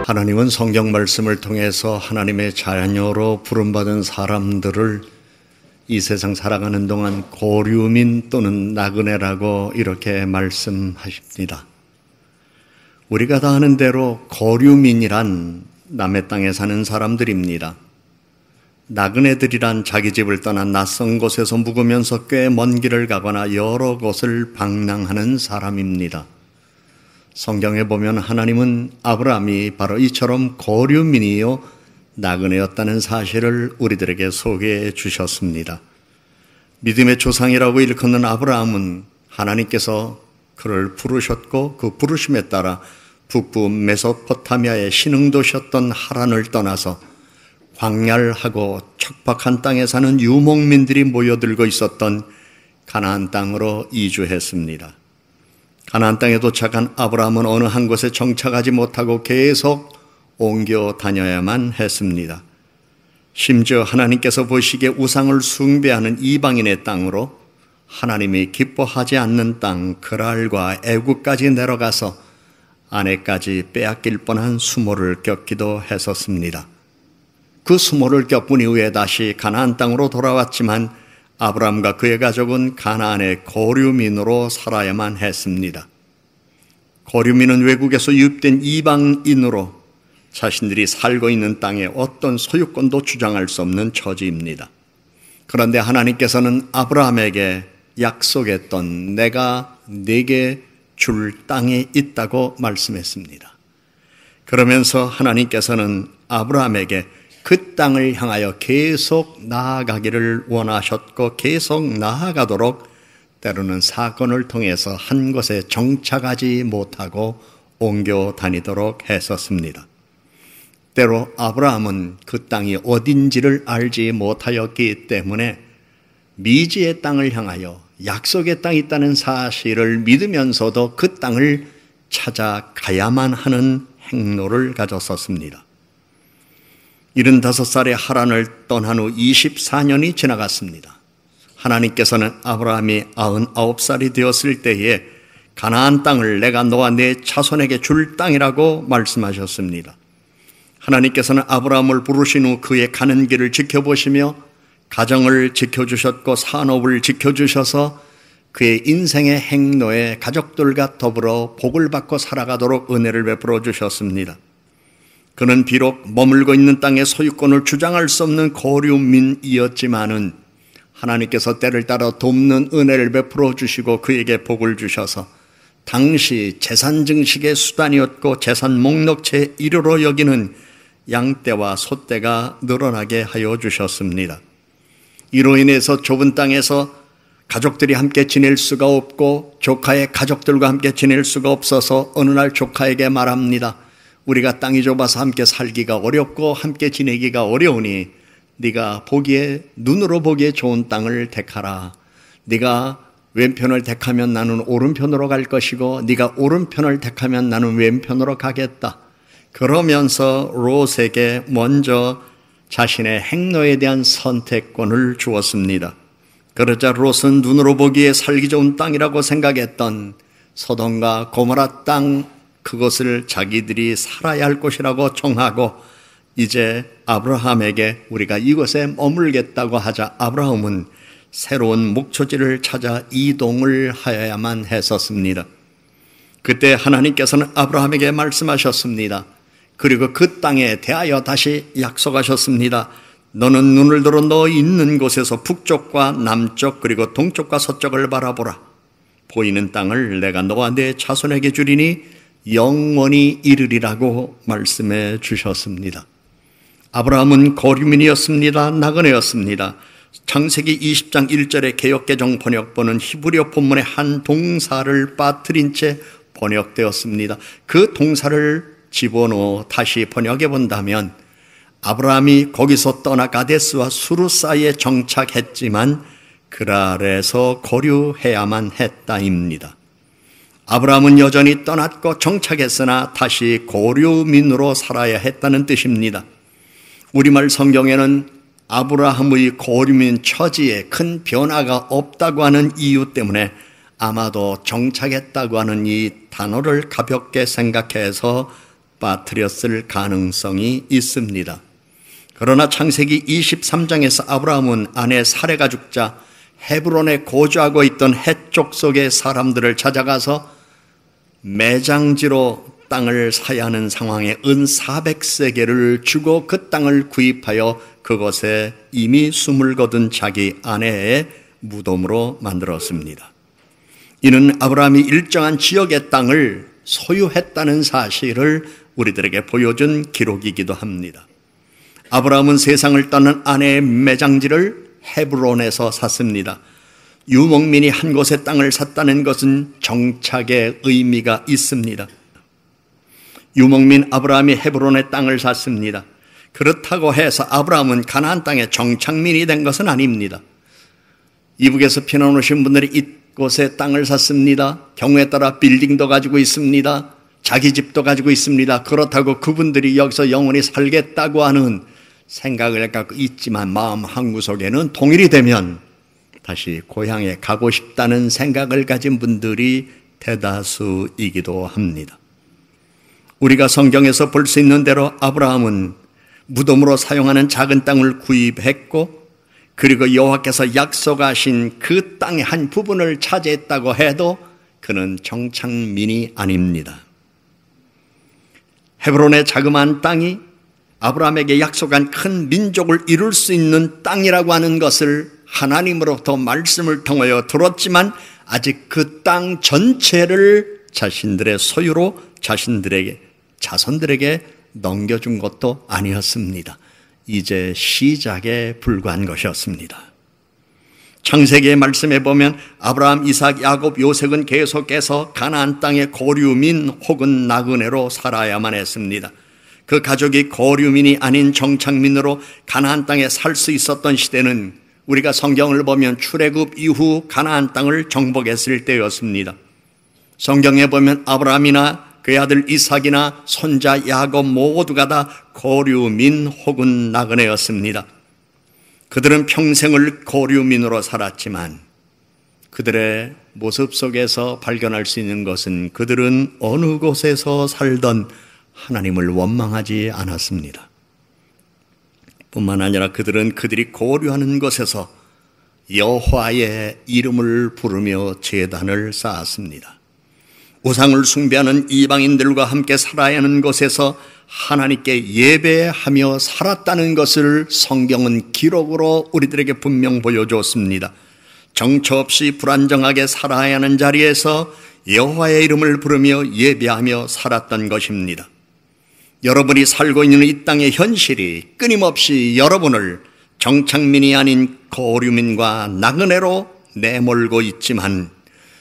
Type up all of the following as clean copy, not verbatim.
하나님은 성경 말씀을 통해서 하나님의 자녀로 부름받은 사람들을 이 세상 살아가는 동안 고류민 또는 나그네라고 이렇게 말씀하십니다. 우리가 다 아는 대로 고류민이란 남의 땅에 사는 사람들입니다. 나그네들이란 자기 집을 떠나 낯선 곳에서 묵으면서 꽤 먼 길을 가거나 여러 곳을 방랑하는 사람입니다. 성경에 보면 하나님은 아브라함이 바로 이처럼 고류민이요 나그네였다는 사실을 우리들에게 소개해 주셨습니다. 믿음의 조상이라고 일컫는 아브라함은 하나님께서 그를 부르셨고 그 부르심에 따라 북부 메소포타미아의 신흥도셨던 하란을 떠나서 광활하고 척박한 땅에 사는 유목민들이 모여들고 있었던 가나안 땅으로 이주했습니다. 가나안 땅에 도착한 아브라함은 어느 한 곳에 정착하지 못하고 계속 옮겨 다녀야만 했습니다. 심지어 하나님께서 보시기에 우상을 숭배하는 이방인의 땅으로 하나님이 기뻐하지 않는 땅 그랄과 애굽까지 내려가서 아내까지 빼앗길 뻔한 수모를 겪기도 했었습니다. 그 수모를 겪은 이후에 다시 가나안 땅으로 돌아왔지만 아브라함과 그의 가족은 가나안의 고류민으로 살아야만 했습니다. 고류민은 외국에서 유입된 이방인으로 자신들이 살고 있는 땅에 어떤 소유권도 주장할 수 없는 처지입니다. 그런데 하나님께서는 아브라함에게 약속했던 내가 네게 줄 땅이 있다고 말씀했습니다. 그러면서 하나님께서는 아브라함에게 그 땅을 향하여 계속 나아가기를 원하셨고 계속 나아가도록 때로는 사건을 통해서 한 곳에 정착하지 못하고 옮겨 다니도록 했었습니다. 때로 아브라함은 그 땅이 어딘지를 알지 못하였기 때문에 미지의 땅을 향하여 약속의 땅이 있다는 사실을 믿으면서도 그 땅을 찾아가야만 하는 행로를 가졌었습니다. 75살의 하란을 떠난 후 24년이 지나갔습니다. 하나님께서는 아브라함이 99살이 되었을 때에 가나안 땅을 내가 너와 네 자손에게 줄 땅이라고 말씀하셨습니다. 하나님께서는 아브라함을 부르신 후 그의 가는 길을 지켜보시며 가정을 지켜주셨고 산업을 지켜주셔서 그의 인생의 행로에 가족들과 더불어 복을 받고 살아가도록 은혜를 베풀어 주셨습니다. 그는 비록 머물고 있는 땅의 소유권을 주장할 수 없는 고류민이었지만은 하나님께서 때를 따라 돕는 은혜를 베풀어 주시고 그에게 복을 주셔서 당시 재산 증식의 수단이었고 재산 목록체에 이르러 여기는 양떼와 소떼가 늘어나게 하여 주셨습니다. 이로 인해서 좁은 땅에서 가족들이 함께 지낼 수가 없고 조카의 가족들과 함께 지낼 수가 없어서 어느 날 조카에게 말합니다. 우리가 땅이 좁아서 함께 살기가 어렵고 함께 지내기가 어려우니 네가 눈으로 보기에 좋은 땅을 택하라. 네가 왼편을 택하면 나는 오른편으로 갈 것이고 네가 오른편을 택하면 나는 왼편으로 가겠다. 그러면서 롯에게 먼저 자신의 행로에 대한 선택권을 주었습니다. 그러자 롯은 눈으로 보기에 살기 좋은 땅이라고 생각했던 소돔과 고모라 땅 그것을 자기들이 살아야 할 곳이라고 정하고 이제 아브라함에게 우리가 이곳에 머물겠다고 하자 아브라함은 새로운 목초지를 찾아 이동을 하여야만 했었습니다. 그때 하나님께서는 아브라함에게 말씀하셨습니다. 그리고 그 땅에 대하여 다시 약속하셨습니다. 너는 눈을 들어 너 있는 곳에서 북쪽과 남쪽 그리고 동쪽과 서쪽을 바라보라. 보이는 땅을 내가 너와 네 자손에게 주리니 영원히 이르리라고 말씀해 주셨습니다. 아브라함은 고류민이었습니다. 나그네였습니다. 창세기 20장 1절의 개역개정 번역본은 히브리어 본문의 한 동사를 빠뜨린 채 번역되었습니다. 그 동사를 집어넣어 다시 번역해 본다면 아브라함이 거기서 떠나 가데스와 수르 사이에 정착했지만 그랄에서 거류해야만 했다입니다. 아브라함은 여전히 떠났고 정착했으나 다시 고류민으로 살아야 했다는 뜻입니다. 우리말 성경에는 아브라함의 고류민 처지에 큰 변화가 없다고 하는 이유 때문에 아마도 정착했다고 하는 이 단어를 가볍게 생각해서 빠뜨렸을 가능성이 있습니다. 그러나 창세기 23장에서 아브라함은 아내 사레가 죽자 헤브론에 거주하고 있던 해쪽 속의 사람들을 찾아가서 매장지로 땅을 사야 하는 상황에 은 400세겔을 주고 그 땅을 구입하여 그곳에 이미 숨을 거둔 자기 아내의 무덤으로 만들었습니다. 이는 아브라함이 일정한 지역의 땅을 소유했다는 사실을 우리들에게 보여준 기록이기도 합니다. 아브라함은 세상을 떠난 아내의 매장지를 헤브론에서 샀습니다. 유목민이 한 곳의 땅을 샀다는 것은 정착의 의미가 있습니다. 유목민 아브라함이 헤브론의 땅을 샀습니다. 그렇다고 해서 아브라함은 가나안 땅의 정착민이 된 것은 아닙니다. 이북에서 피난 오신 분들이 이곳에 땅을 샀습니다. 경우에 따라 빌딩도 가지고 있습니다. 자기 집도 가지고 있습니다. 그렇다고 그분들이 여기서 영원히 살겠다고 하는 생각을 갖고 있지만 마음 한구석에는 통일이 되면 다시 고향에 가고 싶다는 생각을 가진 분들이 대다수이기도 합니다. 우리가 성경에서 볼 수 있는 대로 아브라함은 무덤으로 사용하는 작은 땅을 구입했고, 그리고 여호와께서 약속하신 그 땅의 한 부분을 차지했다고 해도 그는 정착민이 아닙니다. 헤브론의 자그마한 땅이 아브라함에게 약속한 큰 민족을 이룰 수 있는 땅이라고 하는 것을 하나님으로부터 말씀을 통하여 들었지만 아직 그 땅 전체를 자신들의 소유로 자손들에게 넘겨준 것도 아니었습니다. 이제 시작에 불과한 것이었습니다. 창세기의 말씀에 보면 아브라함, 이삭, 야곱, 요셉은 계속해서 가나안 땅의 고류민 혹은 나그네로 살아야만 했습니다. 그 가족이 고류민이 아닌 정착민으로 가나안 땅에 살 수 있었던 시대는 우리가 성경을 보면 출애굽 이후 가나안 땅을 정복했을 때였습니다. 성경에 보면 아브라함이나 그의 아들 이삭이나 손자 야곱 모두가 다 고류민 혹은 나그네였습니다. 그들은 평생을 고류민으로 살았지만 그들의 모습 속에서 발견할 수 있는 것은 그들은 어느 곳에서 살던 하나님을 원망하지 않았습니다. 뿐만 아니라 그들은 그들이 고류하는 곳에서 여호와의 이름을 부르며 제단을 쌓았습니다. 우상을 숭배하는 이방인들과 함께 살아야 하는 곳에서 하나님께 예배하며 살았다는 것을 성경은 기록으로 우리들에게 분명 보여줬습니다. 정처 없이 불안정하게 살아야 하는 자리에서 여호와의 이름을 부르며 예배하며 살았던 것입니다. 여러분이 살고 있는 이 땅의 현실이 끊임없이 여러분을 정착민이 아닌 고류민과 나그네로 내몰고 있지만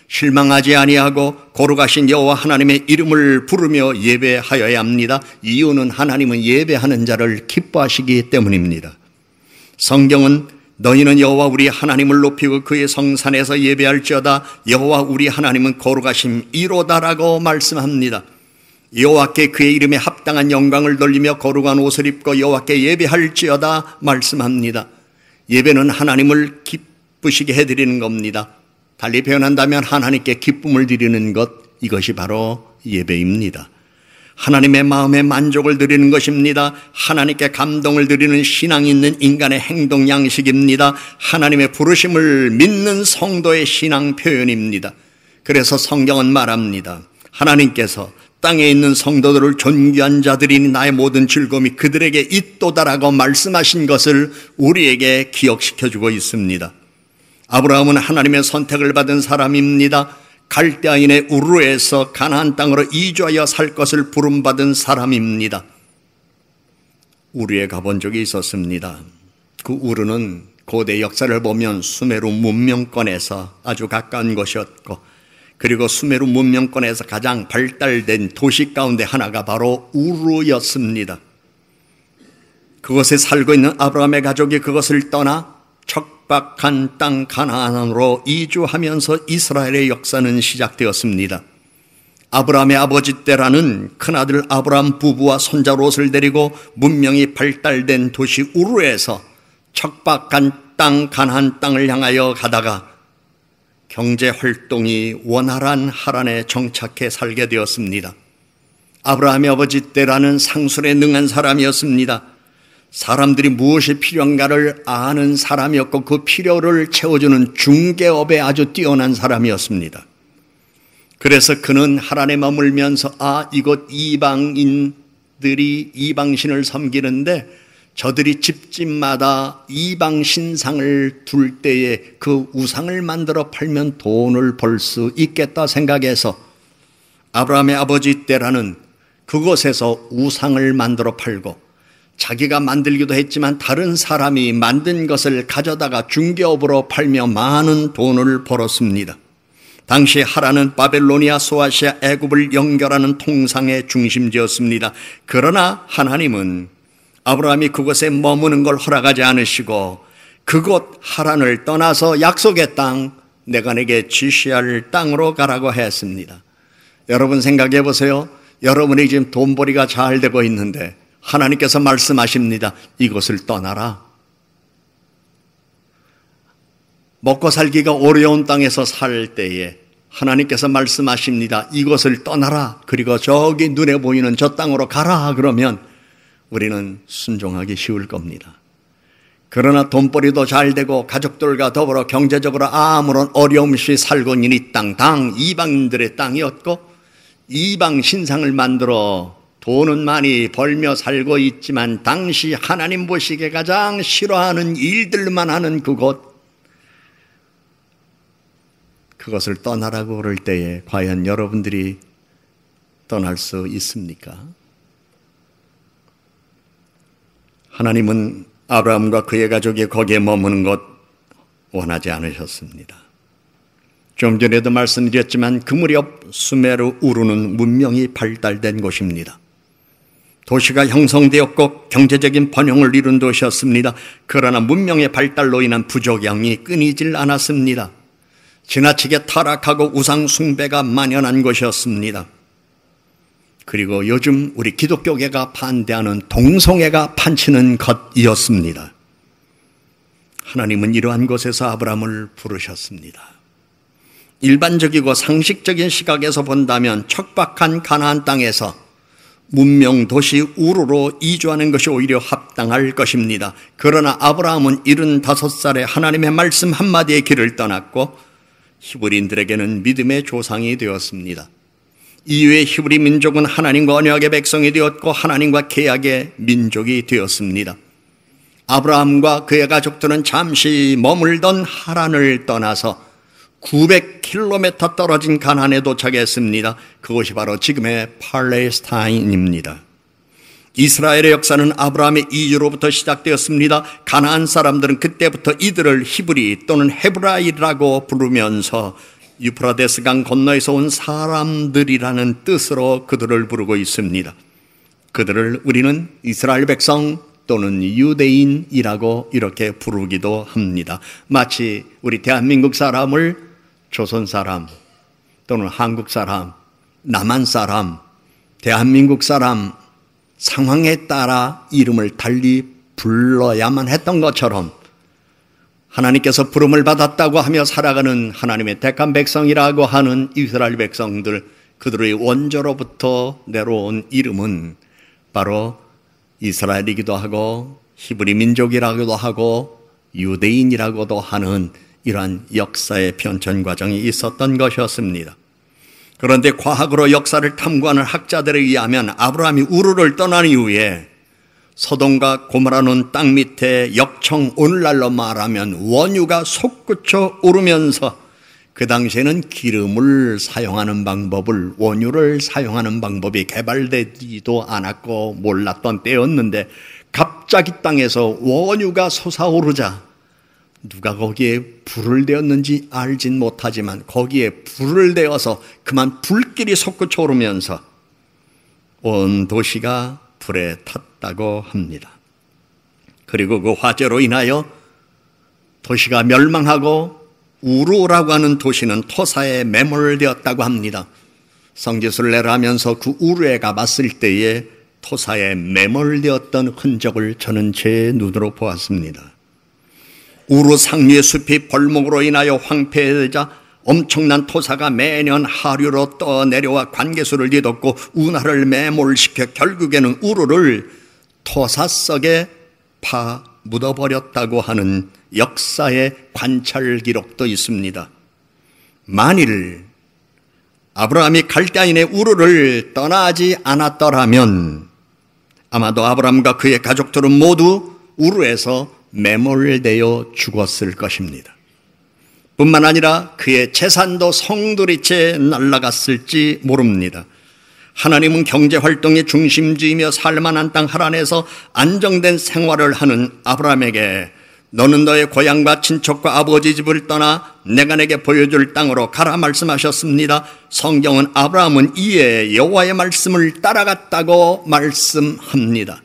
실망하지 아니하고 거룩하신 여호와 하나님의 이름을 부르며 예배하여야 합니다. 이유는 하나님은 예배하는 자를 기뻐하시기 때문입니다. 성경은 너희는 여호와 우리 하나님을 높이고 그의 성산에서 예배할지어다. 여호와 우리 하나님은 거룩하심 이로다라고 말씀합니다. 여호와께 그의 이름에 합당한 영광을 돌리며 거룩한 옷을 입고 여호와께 예배할지어다 말씀합니다. 예배는 하나님을 기쁘시게 해드리는 겁니다. 달리 표현한다면 하나님께 기쁨을 드리는 것, 이것이 바로 예배입니다. 하나님의 마음에 만족을 드리는 것입니다. 하나님께 감동을 드리는 신앙이 있는 인간의 행동 양식입니다. 하나님의 부르심을 믿는 성도의 신앙 표현입니다. 그래서 성경은 말합니다. 하나님께서 땅에 있는 성도들을 존귀한 자들이니 나의 모든 즐거움이 그들에게 있도다라고 말씀하신 것을 우리에게 기억시켜주고 있습니다. 아브라함은 하나님의 선택을 받은 사람입니다. 갈대아인의 우르에서 가나안 땅으로 이주하여 살 것을 부름받은 사람입니다. 우르에 가본 적이 있었습니다. 그 우르는 고대 역사를 보면 수메르 문명권에서 아주 가까운 곳이었고, 그리고 수메르 문명권에서 가장 발달된 도시 가운데 하나가 바로 우르였습니다. 그곳에 살고 있는 아브라함의 가족이 그것을 떠나 척박한 땅 가나안으로 이주하면서 이스라엘의 역사는 시작되었습니다. 아브라함의 아버지 때라는 큰아들 아브라함 부부와 손자 롯을 데리고 문명이 발달된 도시 우르에서 척박한 땅 가나안 땅을 향하여 가다가 경제 활동이 원활한 하란에 정착해 살게 되었습니다. 아브라함의 아버지 때라는 상술에 능한 사람이었습니다. 사람들이 무엇이 필요한가를 아는 사람이었고 그 필요를 채워주는 중개업에 아주 뛰어난 사람이었습니다. 그래서 그는 하란에 머물면서 이곳 이방인들이 이방신을 섬기는데 저들이 집집마다 이방 신상을 둘 때에 그 우상을 만들어 팔면 돈을 벌 수 있겠다 생각해서 아브라함의 아버지 때라는 그곳에서 우상을 만들어 팔고 자기가 만들기도 했지만 다른 사람이 만든 것을 가져다가 중개업으로 팔며 많은 돈을 벌었습니다. 당시 하란은 바벨로니아, 소아시아, 애굽을 연결하는 통상의 중심지였습니다. 그러나 하나님은 아브라함이 그곳에 머무는 걸 허락하지 않으시고 그곳 하란을 떠나서 약속의 땅, 내가 내게 지시할 땅으로 가라고 했습니다. 여러분 생각해 보세요. 여러분이 지금 돈벌이가 잘 되고 있는데 하나님께서 말씀하십니다. 이곳을 떠나라. 먹고 살기가 어려운 땅에서 살 때에 하나님께서 말씀하십니다. 이곳을 떠나라. 그리고 저기 눈에 보이는 저 땅으로 가라. 그러면 우리는 순종하기 쉬울 겁니다. 그러나 돈벌이도 잘 되고 가족들과 더불어 경제적으로 아무런 어려움 없이 살고 있는 이 땅, 이방인들의 땅이었고 이방 신상을 만들어 돈은 많이 벌며 살고 있지만 당시 하나님 보시기에 가장 싫어하는 일들만 하는 그것을 떠나라고 그럴 때에 과연 여러분들이 떠날 수 있습니까? 하나님은 아브라함과 그의 가족이 거기에 머무는 것 원하지 않으셨습니다. 좀 전에도 말씀드렸지만 그 무렵 수메르 우르는 문명이 발달된 곳입니다. 도시가 형성되었고 경제적인 번영을 이룬 도시였습니다. 그러나 문명의 발달로 인한 부족양이 끊이질 않았습니다. 지나치게 타락하고 우상 숭배가 만연한 곳이었습니다. 그리고 요즘 우리 기독교계가 반대하는 동성애가 판치는 것이었습니다. 하나님은 이러한 곳에서 아브라함을 부르셨습니다. 일반적이고 상식적인 시각에서 본다면 척박한 가나안 땅에서 문명 도시 우르로 이주하는 것이 오히려 합당할 것입니다. 그러나 아브라함은 75살에 하나님의 말씀 한마디에 길을 떠났고 히브리인들에게는 믿음의 조상이 되었습니다. 이후에 히브리 민족은 하나님과 언약의 백성이 되었고 하나님과 계약의 민족이 되었습니다. 아브라함과 그의 가족들은 잠시 머물던 하란을 떠나서 900km 떨어진 가나안에 도착했습니다. 그곳이 바로 지금의 팔레스타인입니다. 이스라엘의 역사는 아브라함의 이주로부터 시작되었습니다. 가나안 사람들은 그때부터 이들을 히브리 또는 헤브라이라고 부르면서 유프라데스 강 건너에서 온 사람들이라는 뜻으로 그들을 부르고 있습니다. 그들을 우리는 이스라엘 백성 또는 유대인이라고 이렇게 부르기도 합니다. 마치 우리 대한민국 사람을 조선 사람 또는 한국 사람, 남한 사람, 대한민국 사람 상황에 따라 이름을 달리 불러야만 했던 것처럼 하나님께서 부름을 받았다고 하며 살아가는 하나님의 택한 백성이라고 하는 이스라엘 백성들, 그들의 원조로부터 내려온 이름은 바로 이스라엘이기도 하고 히브리 민족이라고도 하고 유대인이라고도 하는 이러한 역사의 변천 과정이 있었던 것이었습니다. 그런데 과학으로 역사를 탐구하는 학자들에 의하면 아브라함이 우르를 떠난 이후에 소돔과 고모라는 땅 밑에 역청, 오늘날로 말하면 원유가 솟구쳐 오르면서 그 당시에는 기름을 사용하는 방법을, 원유를 사용하는 방법이 개발되지도 않았고 몰랐던 때였는데 갑자기 땅에서 원유가 솟아오르자 누가 거기에 불을 대었는지 알진 못하지만 거기에 불을 대어서 그만 불길이 솟구쳐 오르면서 온 도시가 불에 탔다고 합니다. 그리고 그 화재로 인하여 도시가 멸망하고 우루라고 하는 도시는 토사에 매몰되었다고 합니다. 성지순례를 하면서 그 우루에 가봤을 때에 토사에 매몰되었던 흔적을 저는 제 눈으로 보았습니다. 우루 상류의 숲이 벌목으로 인하여 황폐되자 엄청난 토사가 매년 하류로 떠내려와 관계수를 뒤덮고 운하를 매몰시켜 결국에는 우르를 토사 속에 파 묻어버렸다고 하는 역사의 관찰 기록도 있습니다. 만일 아브라함이 갈대아인의 우르를 떠나지 않았더라면 아마도 아브라함과 그의 가족들은 모두 우르에서 매몰되어 죽었을 것입니다. 뿐만 아니라 그의 재산도 송두리째 날아갔을지 모릅니다. 하나님은 경제활동의 중심지이며 살만한 땅 하란에서 안정된 생활을 하는 아브라함에게 너는 너의 고향과 친척과 아버지 집을 떠나 내가 내게 보여줄 땅으로 가라 말씀하셨습니다. 성경은 아브라함은 이에 여호와의 말씀을 따라갔다고 말씀합니다.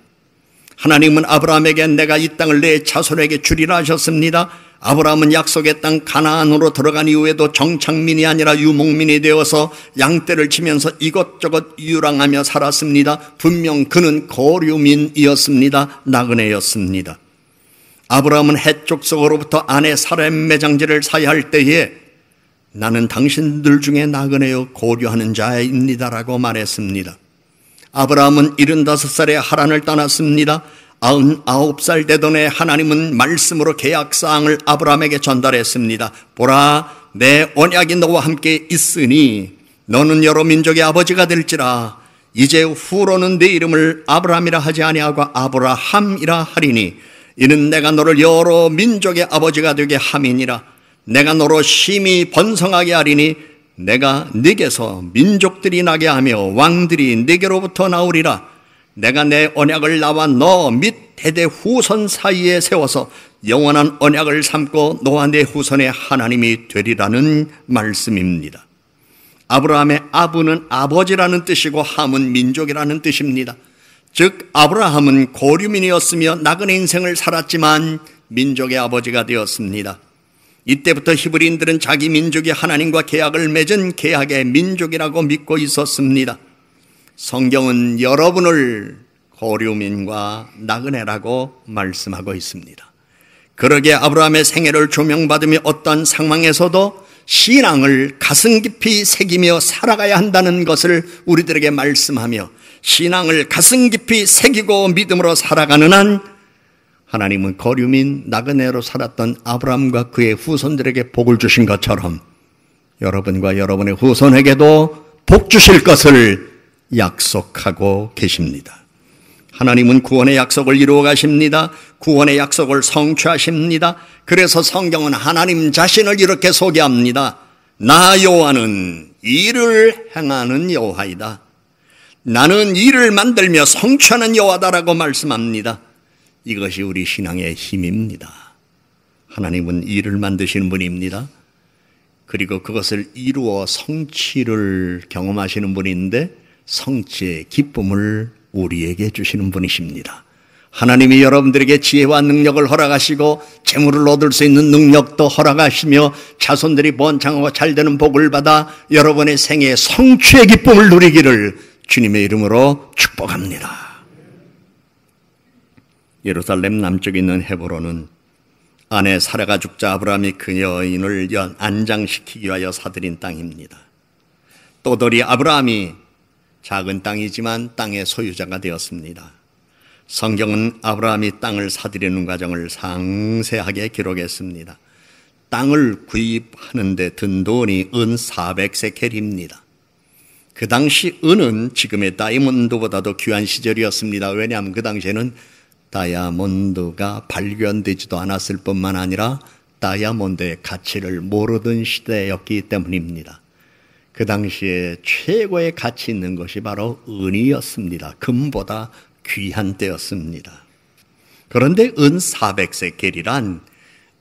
하나님은 아브라함에게 내가 이 땅을 내 자손에게 주리라 하셨습니다. 아브라함은 약속의 땅 가나안으로 들어간 이후에도 정착민이 아니라 유목민이 되어서 양떼를 치면서 이것저것 유랑하며 살았습니다. 분명 그는 거류민이었습니다. 나그네였습니다. 아브라함은 해쪽 속으로부터 아내 사라의 매장지를 사야할 때에 나는 당신들 중에 나그네여 고류하는 자입니다라고 말했습니다. 아브라함은 75살에 하란을 떠났습니다. 99살 되던 해 하나님은 말씀으로 계약사항을 아브라함에게 전달했습니다. 보라, 내 언약이 너와 함께 있으니 너는 여러 민족의 아버지가 될지라. 이제 후로는 내 이름을 아브라함이라 하지 아니하고 아브라함이라 하리니 이는 내가 너를 여러 민족의 아버지가 되게 함이니라. 내가 너로 심히 번성하게 하리니 내가 네게서 민족들이 나게 하며 왕들이 네게로부터 나오리라. 내가 내 언약을 나와 너 및 대대 후손 사이에 세워서 영원한 언약을 삼고 너와 내 후손의 하나님이 되리라는 말씀입니다. 아브라함의 아브는 아버지라는 뜻이고 함은 민족이라는 뜻입니다. 즉 아브라함은 고류민이었으며 나그네 인생을 살았지만 민족의 아버지가 되었습니다. 이때부터 히브리인들은 자기 민족이 하나님과 계약을 맺은 계약의 민족이라고 믿고 있었습니다. 성경은 여러분을 고류민과 나그네라고 말씀하고 있습니다. 그러기에 아브라함의 생애를 조명받으며 어떤 상황에서도 신앙을 가슴 깊이 새기며 살아가야 한다는 것을 우리들에게 말씀하며 신앙을 가슴 깊이 새기고 믿음으로 살아가는 한 하나님은 거류민 나그네로 살았던 아브라함과 그의 후손들에게 복을 주신 것처럼 여러분과 여러분의 후손에게도 복 주실 것을 약속하고 계십니다. 하나님은 구원의 약속을 이루어 가십니다. 구원의 약속을 성취하십니다. 그래서 성경은 하나님 자신을 이렇게 소개합니다. 나 여호와는 일을 행하는 여호와이다. 나는 일을 만들며 성취하는 여호와다라고 말씀합니다. 이것이 우리 신앙의 힘입니다. 하나님은 일을 만드시는 분입니다. 그리고 그것을 이루어 성취를 경험하시는 분인데 성취의 기쁨을 우리에게 주시는 분이십니다. 하나님이 여러분들에게 지혜와 능력을 허락하시고 재물을 얻을 수 있는 능력도 허락하시며 자손들이 번창하고 잘되는 복을 받아 여러분의 생애의 성취의 기쁨을 누리기를 주님의 이름으로 축복합니다. 예루살렘 남쪽에 있는 헤브론은 아내 사라가 죽자 아브라함이 그 여인을 안장시키기 위하여 사들인 땅입니다. 또돌이 아브라함이 작은 땅이지만 땅의 소유자가 되었습니다. 성경은 아브라함이 땅을 사들이는 과정을 상세하게 기록했습니다. 땅을 구입하는 데 든 돈이 은 400세켈입니다. 그 당시 은은 지금의 다이아몬드보다도 귀한 시절이었습니다. 왜냐하면 그 당시에는 다이아몬드가 발견되지도 않았을 뿐만 아니라 다이아몬드의 가치를 모르던 시대였기 때문입니다. 그 당시에 최고의 가치 있는 것이 바로 은이었습니다. 금보다 귀한 때였습니다. 그런데 은 400세켈이란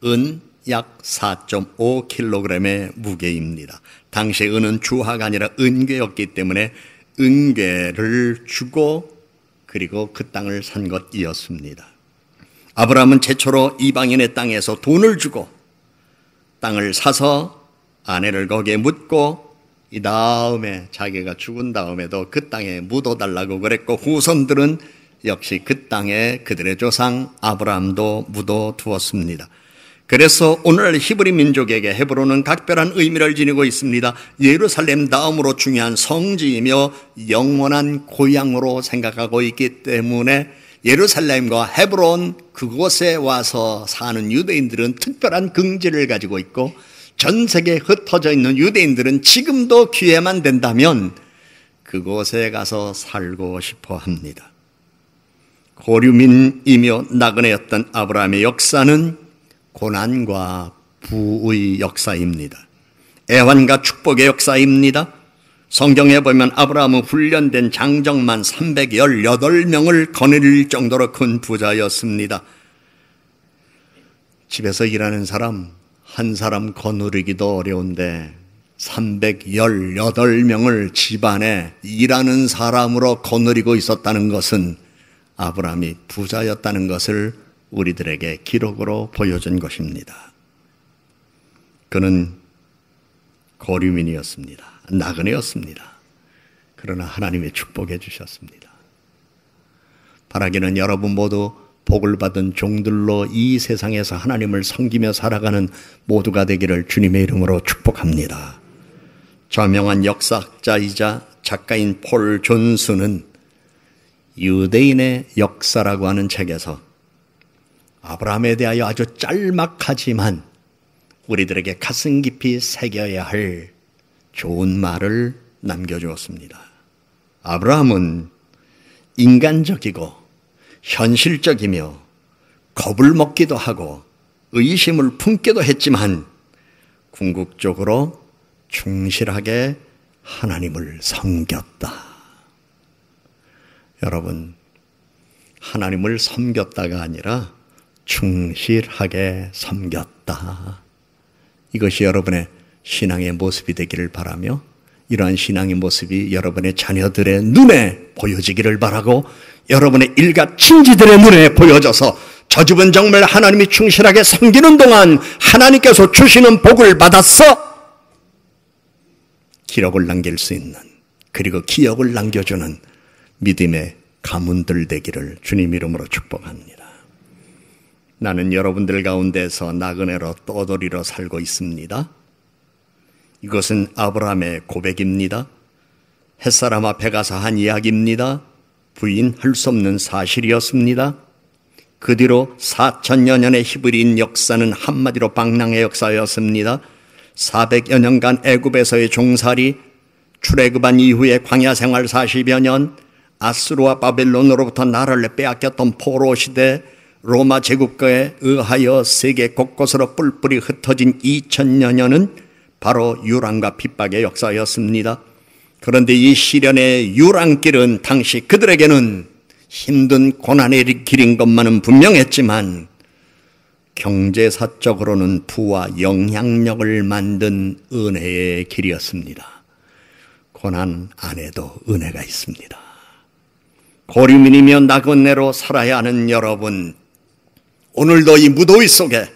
은 약 4.5kg의 무게입니다. 당시 은은 주화가 아니라 은괴였기 때문에 은괴를 주고 그리고 그 땅을 산 것이었습니다. 아브라함은 최초로 이방인의 땅에서 돈을 주고 땅을 사서 아내를 거기에 묻고 이 다음에 자기가 죽은 다음에도 그 땅에 묻어달라고 그랬고 후손들은 역시 그 땅에 그들의 조상 아브라함도 묻어두었습니다. 그래서 오늘날 히브리 민족에게 헤브론은 각별한 의미를 지니고 있습니다. 예루살렘 다음으로 중요한 성지이며 영원한 고향으로 생각하고 있기 때문에 예루살렘과 헤브론 그곳에 와서 사는 유대인들은 특별한 긍지를 가지고 있고 전 세계에 흩어져 있는 유대인들은 지금도 기회만 된다면 그곳에 가서 살고 싶어 합니다. 고류민이며 나그네였던 아브라함의 역사는 고난과 부의 역사입니다. 애환과 축복의 역사입니다. 성경에 보면 아브라함은 훈련된 장정만 318명을 거느릴 정도로 큰 부자였습니다. 집에서 일하는 사람 한 사람 거느리기도 어려운데 318명을 집안에 일하는 사람으로 거느리고 있었다는 것은 아브라함이 부자였다는 것을 우리들에게 기록으로 보여준 것입니다. 그는 거류민이었습니다. 나그네였습니다. 그러나 하나님이 축복해 주셨습니다. 바라기는 여러분 모두 복을 받은 종들로 이 세상에서 하나님을 섬기며 살아가는 모두가 되기를 주님의 이름으로 축복합니다. 저명한 역사학자이자 작가인 폴 존스는 유대인의 역사라고 하는 책에서 아브라함에 대하여 아주 짤막하지만 우리들에게 가슴 깊이 새겨야 할 좋은 말을 남겨주었습니다. 아브라함은 인간적이고 현실적이며 겁을 먹기도 하고 의심을 품기도 했지만 궁극적으로 충실하게 하나님을 섬겼다. 여러분, 하나님을 섬겼다가 아니라 충실하게 섬겼다. 이것이 여러분의 신앙의 모습이 되기를 바라며 이러한 신앙의 모습이 여러분의 자녀들의 눈에 보여지기를 바라고 여러분의 일가 친지들의 눈에 보여져서 저 집은 정말 하나님이 충실하게 섬기는 동안 하나님께서 주시는 복을 받았어 기록을 남길 수 있는, 그리고 기억을 남겨주는 믿음의 가문들 되기를 주님 이름으로 축복합니다. 나는 여러분들 가운데서 나그네로 떠돌이로 살고 있습니다. 이것은 아브라함의 고백입니다. 햇사람 앞에 가서 한 이야기입니다. 부인할 수 없는 사실이었습니다. 그 뒤로 4천여 년의 히브리인 역사는 한마디로 방랑의 역사였습니다. 400여 년간 애굽에서의 종살이, 출애굽한 이후에 광야 생활 40여 년, 아수르와 바벨론으로부터 나라를 빼앗겼던 포로 시대, 로마 제국에 의하여 세계 곳곳으로 뿔뿔이 흩어진 2000여 년은 바로 유랑과 핍박의 역사였습니다. 그런데 이 시련의 유랑길은 당시 그들에게는 힘든 고난의 길인 것만은 분명했지만 경제사적으로는 부와 영향력을 만든 은혜의 길이었습니다. 고난 안에도 은혜가 있습니다. 고리민이며 나그네로 살아야 하는 여러분, 오늘도 이 무더위 속에,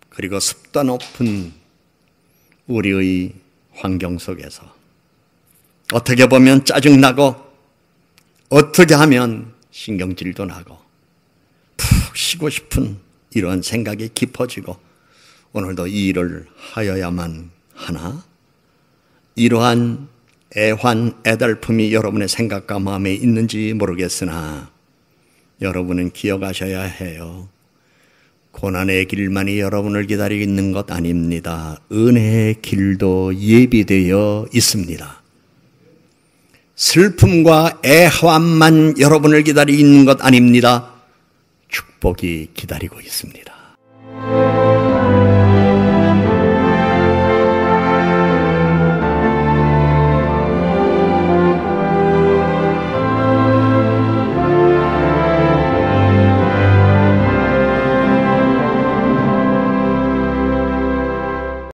그리고 습도 높은 우리의 환경 속에서 어떻게 보면 짜증나고 어떻게 하면 신경질도 나고 푹 쉬고 싶은 이런 생각이 깊어지고 오늘도 이 일을 하여야만 하나? 이러한 애환, 애달픔이 여러분의 생각과 마음에 있는지 모르겠으나 여러분은 기억하셔야 해요. 고난의 길만이 여러분을 기다리고 있는 것 아닙니다. 은혜의 길도 예비되어 있습니다. 슬픔과 애환만 여러분을 기다리고 있는 것 아닙니다. 축복이 기다리고 있습니다.